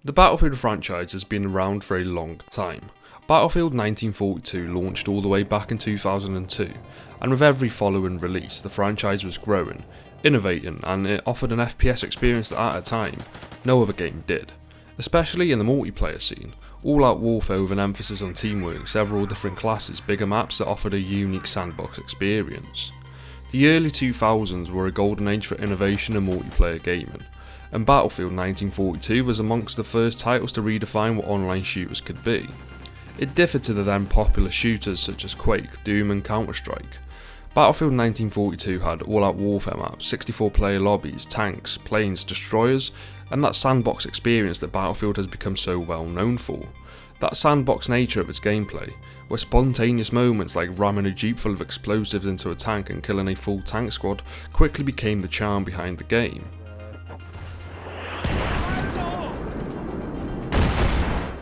The Battlefield franchise has been around for a long time. Battlefield 1942 launched all the way back in 2002, and with every following release, the franchise was growing, innovating, and it offered an FPS experience that at a time, no other game did. Especially in the multiplayer scene, all-out warfare with an emphasis on teamwork, several different classes, bigger maps that offered a unique sandbox experience. The early 2000s were a golden age for innovation in multiplayer gaming, and Battlefield 1942 was amongst the first titles to redefine what online shooters could be. It differed to the then popular shooters such as Quake, Doom and Counter-Strike. Battlefield 1942 had all-out warfare maps, 64-player lobbies, tanks, planes, destroyers, and that sandbox experience that Battlefield has become so well known for. That sandbox nature of its gameplay, where spontaneous moments like ramming a jeep full of explosives into a tank and killing a full tank squad quickly became the charm behind the game.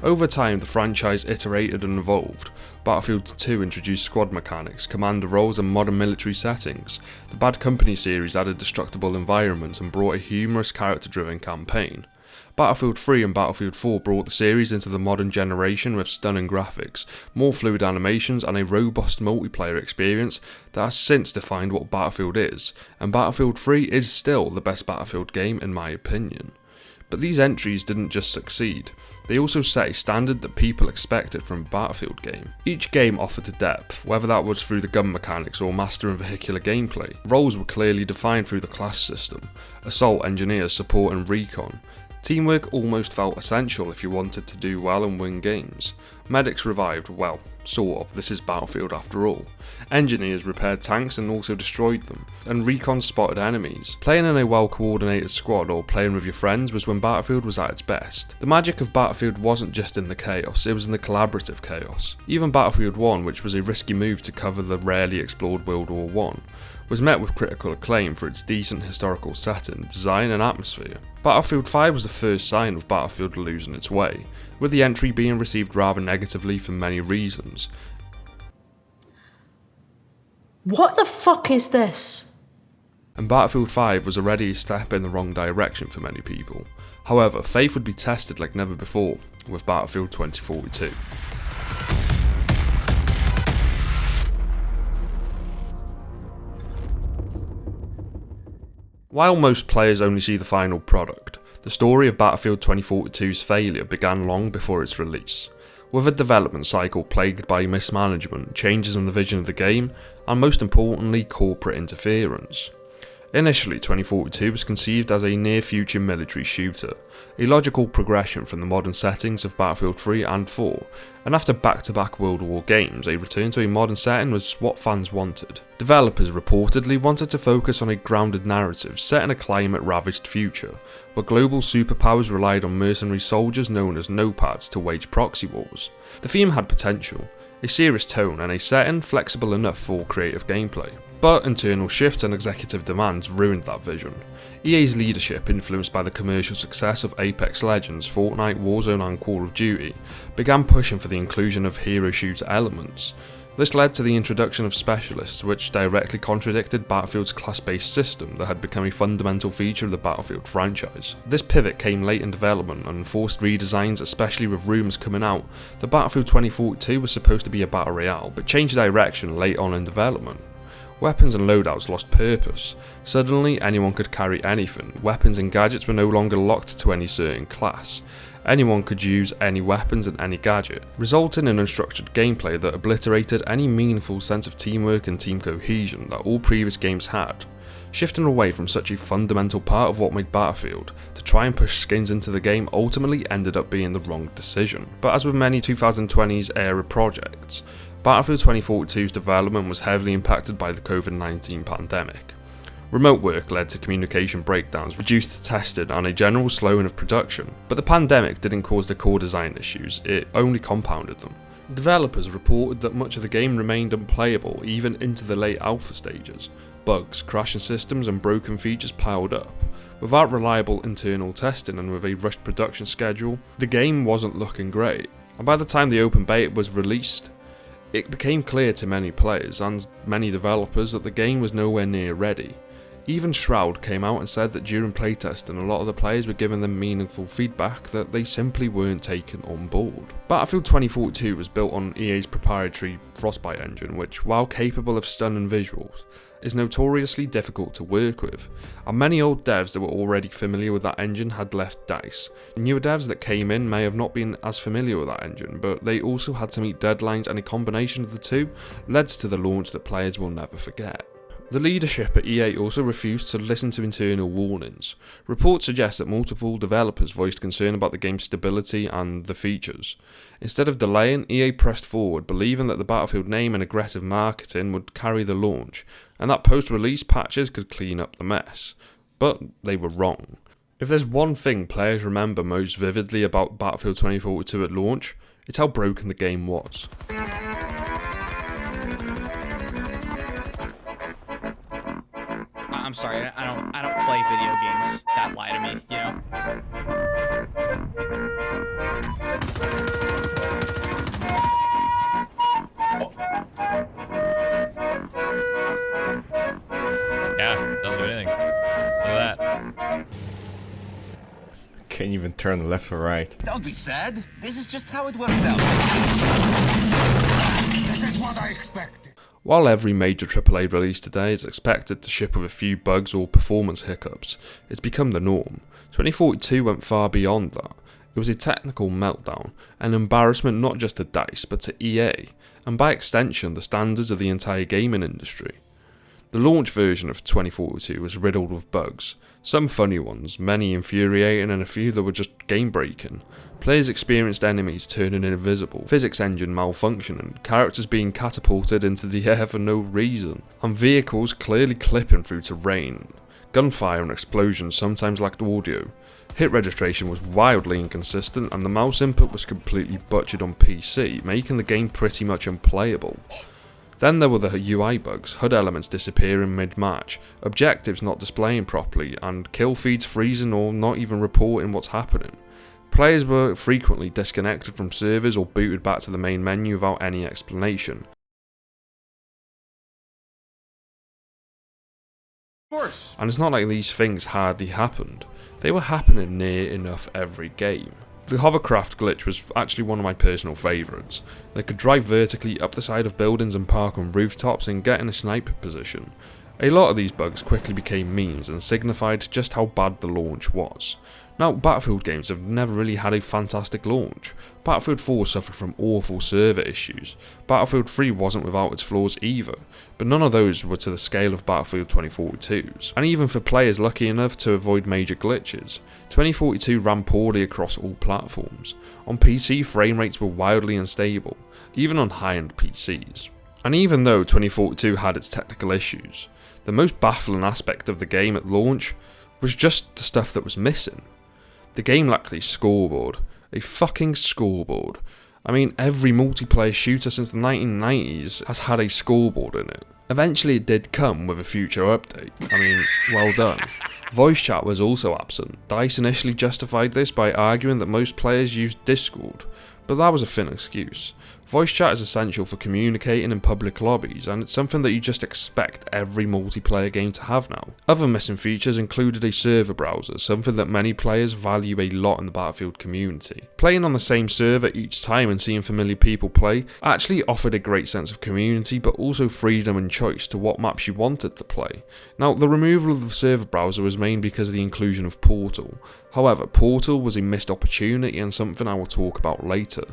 Over time, the franchise iterated and evolved. Battlefield 2 introduced squad mechanics, commander roles and modern military settings. The Bad Company series added destructible environments and brought a humorous character-driven campaign. Battlefield 3 and Battlefield 4 brought the series into the modern generation with stunning graphics, more fluid animations and a robust multiplayer experience that has since defined what Battlefield is, and Battlefield 3 is still the best Battlefield game in my opinion. But these entries didn't just succeed, they also set a standard that people expected from a Battlefield game. Each game offered a depth, whether that was through the gun mechanics or master and vehicular gameplay. Roles were clearly defined through the class system: assault, engineers, support and recon. Teamwork almost felt essential if you wanted to do well and win games. Medics revived, well, sort of, this is Battlefield after all. Engineers repaired tanks and also destroyed them, and recon spotted enemies. Playing in a well coordinated squad or playing with your friends was when Battlefield was at its best. The magic of Battlefield wasn't just in the chaos, it was in the collaborative chaos. Even Battlefield 1, which was a risky move to cover the rarely explored World War I, was met with critical acclaim for its decent historical setting, design and atmosphere. Battlefield 5 was the first sign of Battlefield losing its way, with the entry being received rather negatively for many reasons. What the fuck is this? And Battlefield 5 was already a step in the wrong direction for many people. However, faith would be tested like never before with Battlefield 2042. While most players only see the final product, the story of Battlefield 2042's failure began long before its release, with a development cycle plagued by mismanagement, changes in the vision of the game, and most importantly, corporate interference. Initially, 2042 was conceived as a near-future military shooter, a logical progression from the modern settings of Battlefield 3 and 4, and after back-to-back World War games, a return to a modern setting was what fans wanted. Developers reportedly wanted to focus on a grounded narrative set in a climate-ravaged future, where global superpowers relied on mercenary soldiers known as nopads to wage proxy wars. The theme had potential, a serious tone and a setting flexible enough for creative gameplay. But internal shifts and executive demands ruined that vision. EA's leadership, influenced by the commercial success of Apex Legends, Fortnite, Warzone and Call of Duty, began pushing for the inclusion of hero shooter elements. This led to the introduction of specialists, which directly contradicted Battlefield's class-based system that had become a fundamental feature of the Battlefield franchise. This pivot came late in development and forced redesigns, especially with rumours coming out that Battlefield 2042 was supposed to be a battle royale, but changed direction late on in development. Weapons and loadouts lost purpose. Suddenly, anyone could carry anything. Weapons and gadgets were no longer locked to any certain class. Anyone could use any weapons and any gadget, resulting in unstructured gameplay that obliterated any meaningful sense of teamwork and team cohesion that all previous games had. Shifting away from such a fundamental part of what made Battlefield to try and push skins into the game ultimately ended up being the wrong decision. But as with many 2020s era projects, Battlefield 2042's development was heavily impacted by the COVID-19 pandemic. Remote work led to communication breakdowns, reduced testing and a general slowing of production, but the pandemic didn't cause the core design issues, it only compounded them. Developers reported that much of the game remained unplayable even into the late alpha stages. Bugs, crashing systems and broken features piled up. Without reliable internal testing and with a rushed production schedule, the game wasn't looking great, and by the time the open beta was released, it became clear to many players and many developers that the game was nowhere near ready. Even Shroud came out and said that during playtesting a lot of the players were giving them meaningful feedback that they simply weren't taken on board. Battlefield 2042 was built on EA's proprietary Frostbite engine, which, while capable of stunning visuals, is notoriously difficult to work with, and many old devs that were already familiar with that engine had left DICE. Newer devs that came in may have not been as familiar with that engine, but they also had to meet deadlines, and a combination of the two led to the launch that players will never forget. The leadership at EA also refused to listen to internal warnings. Reports suggest that multiple developers voiced concern about the game's stability and the features. Instead of delaying, EA pressed forward, believing that the Battlefield name and aggressive marketing would carry the launch, and that post-release patches could clean up the mess. But they were wrong. If there's one thing players remember most vividly about Battlefield 2042 at launch, it's how broken the game was. I'm sorry, I don't play video games that lie to me, you know? Yeah, doesn't do anything. Look at that. Can't even turn left or right. Don't be sad. This is just how it works out. This is what I expected. While every major AAA release today is expected to ship with a few bugs or performance hiccups, it's become the norm. 2042 went far beyond that. It was a technical meltdown, an embarrassment not just to DICE but to EA, and by extension the standards of the entire gaming industry. The launch version of 2042 was riddled with bugs, some funny ones, many infuriating and a few that were just game breaking. Players experienced enemies turning invisible, physics engine malfunctioning, characters being catapulted into the air for no reason, and vehicles clearly clipping through terrain. Gunfire and explosions sometimes lacked audio. Hit registration was wildly inconsistent and the mouse input was completely butchered on PC, making the game pretty much unplayable. Then there were the UI bugs, HUD elements disappearing mid-match, objectives not displaying properly, and kill feeds freezing or not even reporting what's happening. Players were frequently disconnected from servers or booted back to the main menu without any explanation. And it's not like these things hardly happened, they were happening near enough every game. The hovercraft glitch was actually one of my personal favourites. They could drive vertically up the side of buildings and park on rooftops and get in a sniper position. A lot of these bugs quickly became memes and signified just how bad the launch was. Now, Battlefield games have never really had a fantastic launch. Battlefield 4 suffered from awful server issues. Battlefield 3 wasn't without its flaws either, but none of those were to the scale of Battlefield 2042's. And even for players lucky enough to avoid major glitches, 2042 ran poorly across all platforms. On PC, frame rates were wildly unstable, even on high-end PCs. And even though 2042 had its technical issues, the most baffling aspect of the game at launch was just the stuff that was missing. The game lacked a scoreboard. A fucking scoreboard. I mean, every multiplayer shooter since the 1990s has had a scoreboard in it. Eventually it did come with a future update. I mean, well done. Voice chat was also absent. DICE initially justified this by arguing that most players used Discord, but that was a thin excuse. Voice chat is essential for communicating in public lobbies, and it's something that you just expect every multiplayer game to have now. Other missing features included a server browser, something that many players value a lot in the Battlefield community. Playing on the same server each time and seeing familiar people play actually offered a great sense of community, but also freedom and choice to what maps you wanted to play. Now, the removal of the server browser was mainly because of the inclusion of Portal. However, Portal was a missed opportunity and something I will talk about later.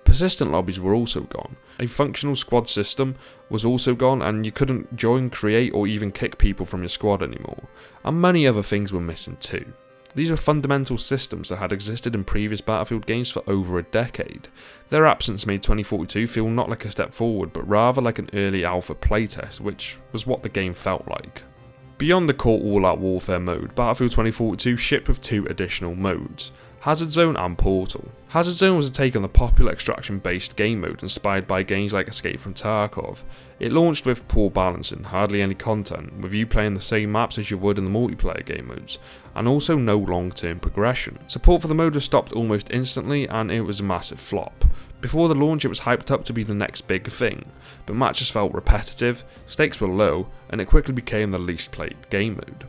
Persistent lobbies were also gone. A functional squad system was also gone, and you couldn't join, create, or even kick people from your squad anymore. And many other things were missing too. These were fundamental systems that had existed in previous Battlefield games for over a decade. Their absence made 2042 feel not like a step forward, but rather like an early alpha playtest, which was what the game felt like. Beyond the core all-out warfare mode, Battlefield 2042 shipped with two additional modes, Hazard Zone and Portal. Hazard Zone was a take on the popular extraction-based game mode inspired by games like Escape from Tarkov. It launched with poor balancing, hardly any content, with you playing the same maps as you would in the multiplayer game modes, and also no long-term progression. Support for the mode was stopped almost instantly and it was a massive flop. Before the launch it was hyped up to be the next big thing, but matches felt repetitive, stakes were low, and it quickly became the least played game mode.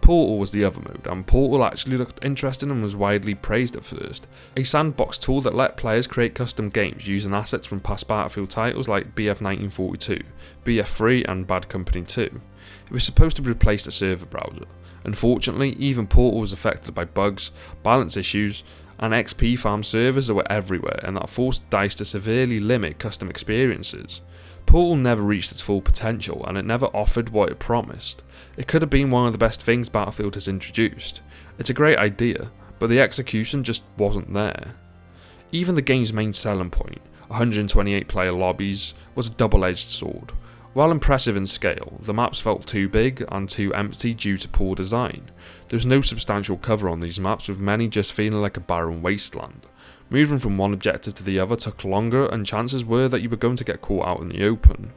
Portal was the other mode, and Portal actually looked interesting and was widely praised at first. A sandbox tool that let players create custom games using assets from past Battlefield titles like BF 1942, BF3 and Bad Company 2. It was supposed to replace the server browser. Unfortunately, even Portal was affected by bugs, balance issues, and XP farm servers that were everywhere, and that forced DICE to severely limit custom experiences. Portal never reached its full potential, and it never offered what it promised. It could have been one of the best things Battlefield has introduced. It's a great idea, but the execution just wasn't there. Even the game's main selling point, 128 player lobbies, was a double-edged sword. While impressive in scale, the maps felt too big and too empty due to poor design. There was no substantial cover on these maps, with many just feeling like a barren wasteland. Moving from one objective to the other took longer, and chances were that you were going to get caught out in the open.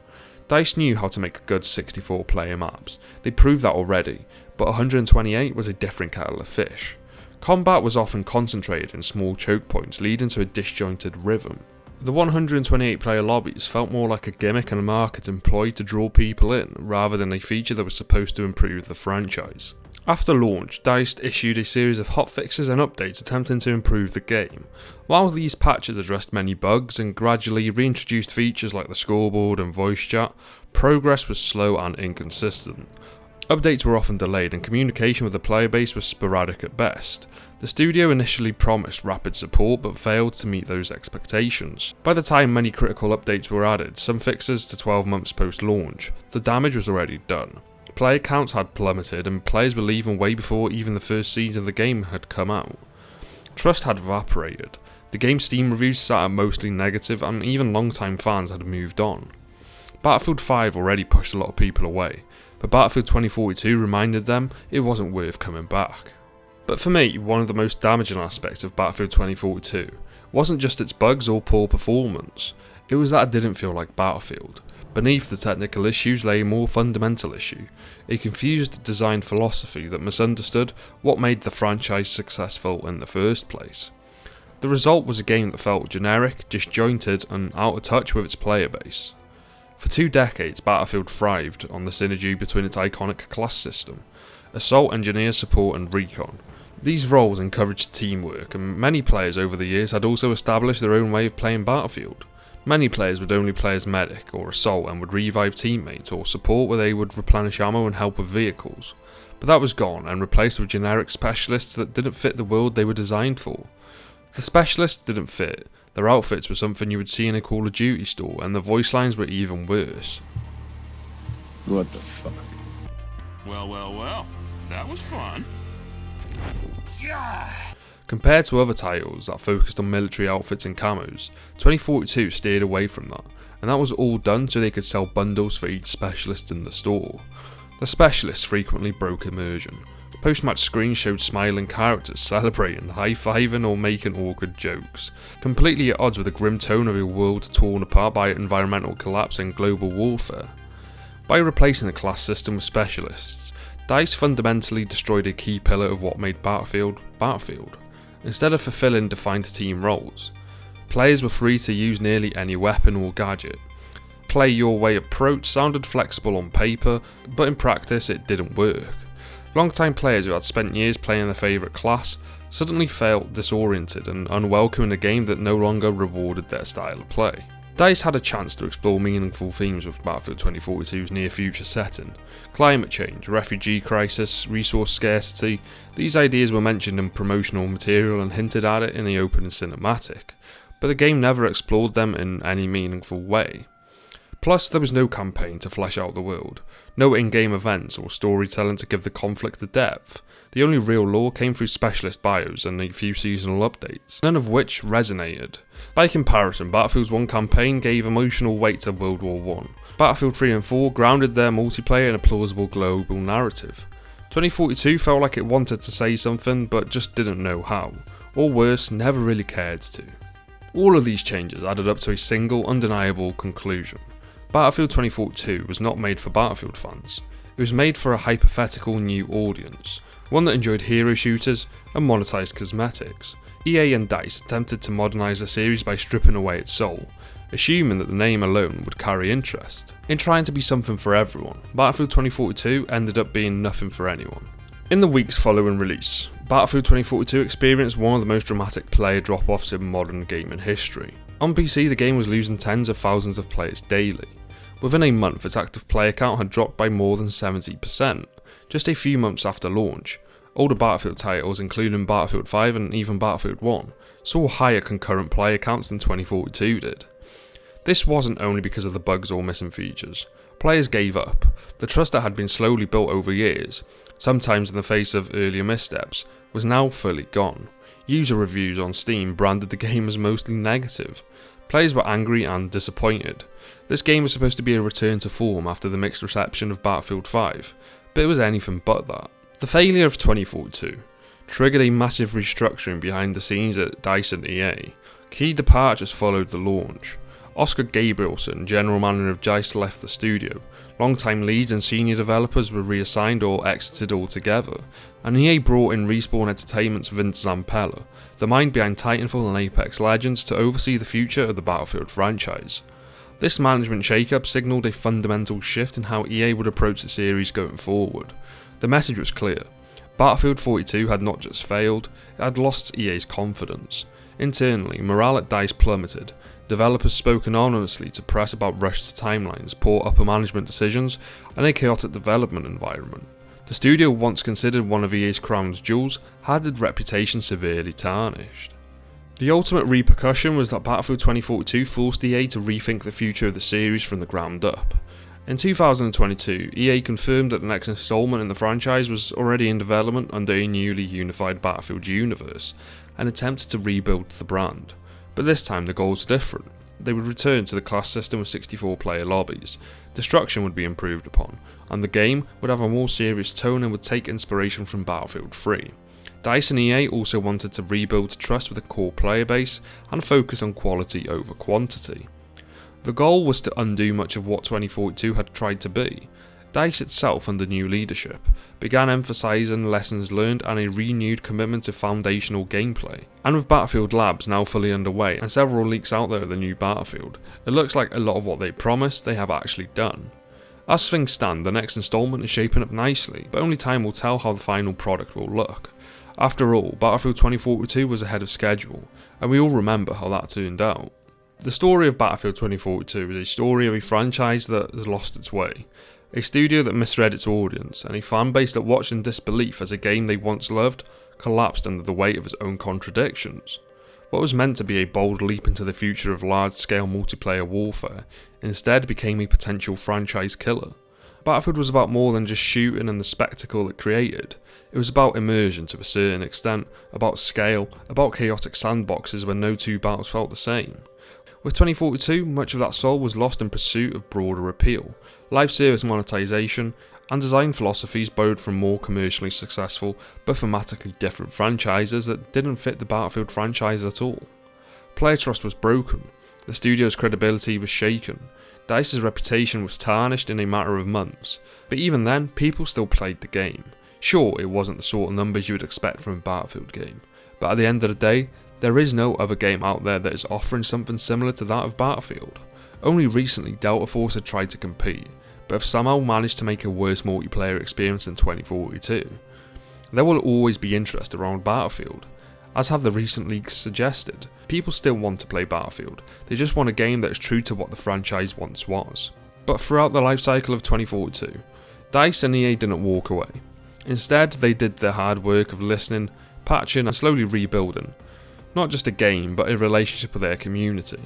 DICE knew how to make good 64 player maps, they proved that already, but 128 was a different kettle of fish. Combat was often concentrated in small choke points, leading to a disjointed rhythm. The 128 player lobbies felt more like a gimmick and a market employed to draw people in, rather than a feature that was supposed to improve the franchise. After launch, DICE issued a series of hotfixes and updates attempting to improve the game. While these patches addressed many bugs and gradually reintroduced features like the scoreboard and voice chat, progress was slow and inconsistent. Updates were often delayed and communication with the player base was sporadic at best. The studio initially promised rapid support but failed to meet those expectations. By the time many critical updates were added, some fixes to 12 months post-launch, the damage was already done. Player counts had plummeted and players were leaving way before even the first season of the game had come out. Trust had evaporated. The game's Steam reviews sat at mostly negative and even long-time fans had moved on. Battlefield 5 already pushed a lot of people away, but Battlefield 2042 reminded them it wasn't worth coming back. But for me, one of the most damaging aspects of Battlefield 2042 wasn't just its bugs or poor performance, it was that it didn't feel like Battlefield. Beneath the technical issues lay a more fundamental issue, a confused design philosophy that misunderstood what made the franchise successful in the first place. The result was a game that felt generic, disjointed, and out of touch with its player base. For 2 decades, Battlefield thrived on the synergy between its iconic class system, Assault, Engineer, Support, and Recon. These roles encouraged teamwork, and many players over the years had also established their own way of playing Battlefield. Many players would only play as Medic or Assault and would revive teammates, or Support where they would replenish ammo and help with vehicles. But that was gone and replaced with generic specialists that didn't fit the world they were designed for. The specialists didn't fit, their outfits were something you would see in a Call of Duty store, and the voice lines were even worse. What the fuck? Well, that was fun. Yeah! Compared to other titles that focused on military outfits and camos, 2042 steered away from that, and that was all done so they could sell bundles for each specialist in the store. The specialists frequently broke immersion. Post-match screens showed smiling characters celebrating, high-fiving or making awkward jokes, completely at odds with the grim tone of a world torn apart by environmental collapse and global warfare. By replacing the class system with specialists, DICE fundamentally destroyed a key pillar of what made Battlefield, Battlefield. Instead of fulfilling defined team roles, players were free to use nearly any weapon or gadget. Play your way approach sounded flexible on paper, but in practice it didn't work. Long-time players who had spent years playing their favourite class suddenly felt disoriented and unwelcome in a game that no longer rewarded their style of play. DICE had a chance to explore meaningful themes with Battlefield 2042's near-future setting. Climate change, refugee crisis, resource scarcity, these ideas were mentioned in promotional material and hinted at it in the opening cinematic, but the game never explored them in any meaningful way. Plus, there was no campaign to flesh out the world, no in-game events or storytelling to give the conflict a depth. The only real lore came through specialist bios and a few seasonal updates, none of which resonated. By comparison, Battlefield's 1 campaign gave emotional weight to World War I. Battlefield 3 and 4 grounded their multiplayer in a plausible global narrative. 2042 felt like it wanted to say something but just didn't know how, or worse, never really cared to. All of these changes added up to a single undeniable conclusion. Battlefield 2042 was not made for Battlefield fans. It was made for a hypothetical new audience, one that enjoyed hero shooters and monetized cosmetics. EA and DICE attempted to modernise the series by stripping away its soul, assuming that the name alone would carry interest. In trying to be something for everyone, Battlefield 2042 ended up being nothing for anyone. In the weeks following release, Battlefield 2042 experienced one of the most dramatic player drop-offs in modern gaming history. On PC, the game was losing tens of thousands of players daily. Within a month, its active player count had dropped by more than 70%, just a few months after launch. Older Battlefield titles, including Battlefield 5 and even Battlefield 1, saw higher concurrent player counts than 2042 did. This wasn't only because of the bugs or missing features. Players gave up. The trust that had been slowly built over years, sometimes in the face of earlier missteps, was now fully gone. User reviews on Steam branded the game as mostly negative. Players were angry and disappointed. This game was supposed to be a return to form after the mixed reception of Battlefield 5, but it was anything but that. The failure of 2042 triggered a massive restructuring behind the scenes at DICE and EA. Key departures followed the launch. Oscar Gabrielson, general manager of DICE, left the studio. Long-time leads and senior developers were reassigned or exited altogether, and EA brought in Respawn Entertainment's Vince Zampella, the mind behind Titanfall and Apex Legends, to oversee the future of the Battlefield franchise. This management shake-up signalled a fundamental shift in how EA would approach the series going forward. The message was clear. Battlefield 42 had not just failed, it had lost EA's confidence. Internally, morale at DICE plummeted. Developers spoke anonymously to press about rushed timelines, poor upper management decisions, and a chaotic development environment. The studio, once considered one of EA's crown jewels, had its reputation severely tarnished. The ultimate repercussion was that Battlefield 2042 forced EA to rethink the future of the series from the ground up. In 2022, EA confirmed that the next installment in the franchise was already in development under a newly unified Battlefield universe, and attempted to rebuild the brand. But this time the goals were different. They would return to the class system with 64 player lobbies, destruction would be improved upon, and the game would have a more serious tone and would take inspiration from Battlefield 3. DICE and EA also wanted to rebuild trust with a core player base and focus on quality over quantity. The goal was to undo much of what 2042 had tried to be. DICE itself, under new leadership, began emphasising lessons learned and a renewed commitment to foundational gameplay. And with Battlefield Labs now fully underway and several leaks out there of the new Battlefield, it looks like a lot of what they promised they have actually done. As things stand, the next installment is shaping up nicely, but only time will tell how the final product will look. After all, Battlefield 2042 was ahead of schedule, and we all remember how that turned out. The story of Battlefield 2042 is a story of a franchise that has lost its way, a studio that misread its audience, and a fanbase that watched in disbelief as a game they once loved collapsed under the weight of its own contradictions. What was meant to be a bold leap into the future of large-scale multiplayer warfare instead became a potential franchise killer. Battlefield was about more than just shooting and the spectacle it created. It was about immersion to a certain extent, about scale, about chaotic sandboxes where no two battles felt the same. With 2042, much of that soul was lost in pursuit of broader appeal, live service monetization, and design philosophies borrowed from more commercially successful but thematically different franchises that didn't fit the Battlefield franchise at all. Player trust was broken, the studio's credibility was shaken, DICE's reputation was tarnished in a matter of months, but even then, people still played the game. Sure, it wasn't the sort of numbers you would expect from a Battlefield game, but at the end of the day, there is no other game out there that is offering something similar to that of Battlefield. Only recently Delta Force had tried to compete, but have somehow managed to make a worse multiplayer experience than 2042. There will always be interest around Battlefield. As have the recent leaks suggested, people still want to play Battlefield, they just want a game that is true to what the franchise once was. But throughout the life cycle of 2042, DICE and EA didn't walk away. Instead, they did the hard work of listening, patching and slowly rebuilding. Not just a game, but a relationship with their community.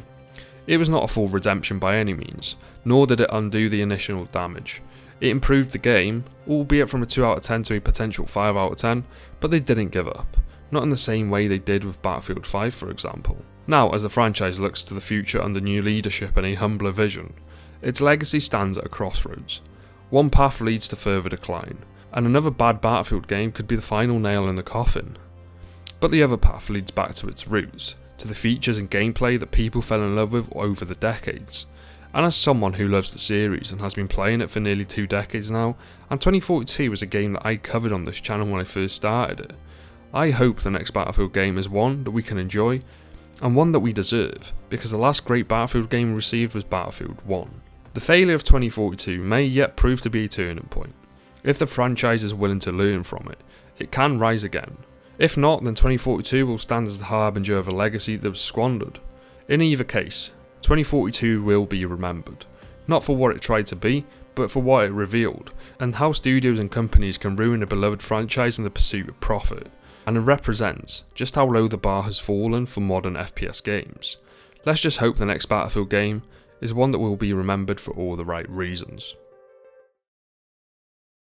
It was not a full redemption by any means, nor did it undo the initial damage. It improved the game, albeit from a 2 out of 10 to a potential 5 out of 10, but they didn't give up. Not in the same way they did with Battlefield 5 for example. Now, as the franchise looks to the future under new leadership and a humbler vision, its legacy stands at a crossroads. One path leads to further decline, and another bad Battlefield game could be the final nail in the coffin. But the other path leads back to its roots, to the features and gameplay that people fell in love with over the decades. And as someone who loves the series and has been playing it for nearly 2 decades now, and 2042 was a game that I covered on this channel when I first started it, I hope the next Battlefield game is one that we can enjoy, and one that we deserve, because the last great Battlefield game we received was Battlefield 1. The failure of 2042 may yet prove to be a turning point. If the franchise is willing to learn from it, it can rise again. If not, then 2042 will stand as the harbinger of a legacy that was squandered. In either case, 2042 will be remembered, not for what it tried to be, but for what it revealed, and how studios and companies can ruin a beloved franchise in the pursuit of profit. And it represents just how low the bar has fallen for modern FPS games. Let's just hope the next Battlefield game is one that will be remembered for all the right reasons.